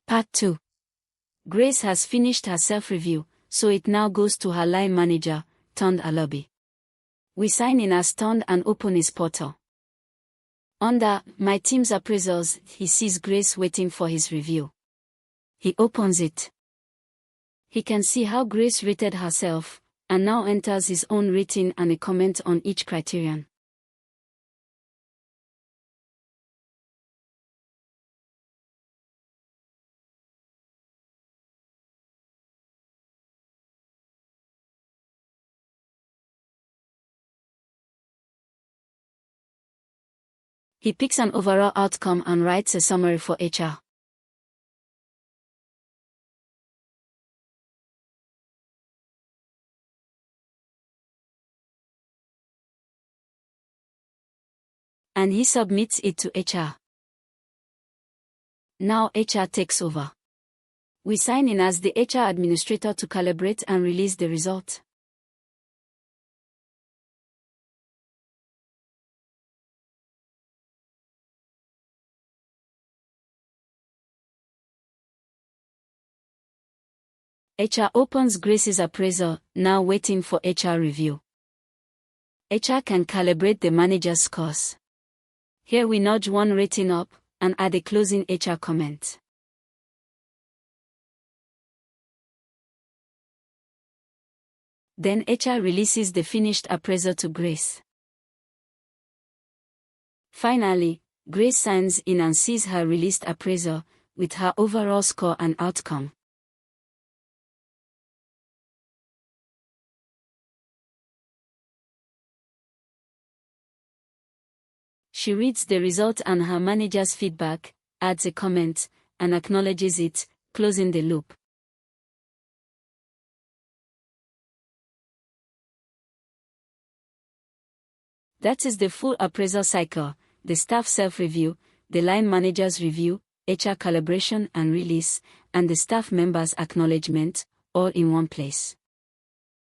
Part 2. Grace has finished her self-review, so it now goes to her line manager, turned a lobby. We sign in as turned and open his portal. Under My Team's Appraisals, he sees Grace waiting for his review. He opens it. He can see how Grace rated herself, and now enters his own rating and a comment on each criterion. He picks an overall outcome and writes a summary for HR. And he submits it to HR. Now HR takes over. We sign in as the HR administrator to calibrate and release the result. HR opens Grace's appraisal, now waiting for HR review. HR can calibrate the manager's scores. Here we nudge one rating up, and add a closing HR comment. Then HR releases the finished appraisal to Grace. Finally, Grace signs in and sees her released appraisal, with her overall score and outcome. She reads the result and her manager's feedback, adds a comment, and acknowledges it, closing the loop. That is the full appraisal cycle: the staff self-review, the line manager's review, HR calibration and release, and the staff member's acknowledgement, all in one place.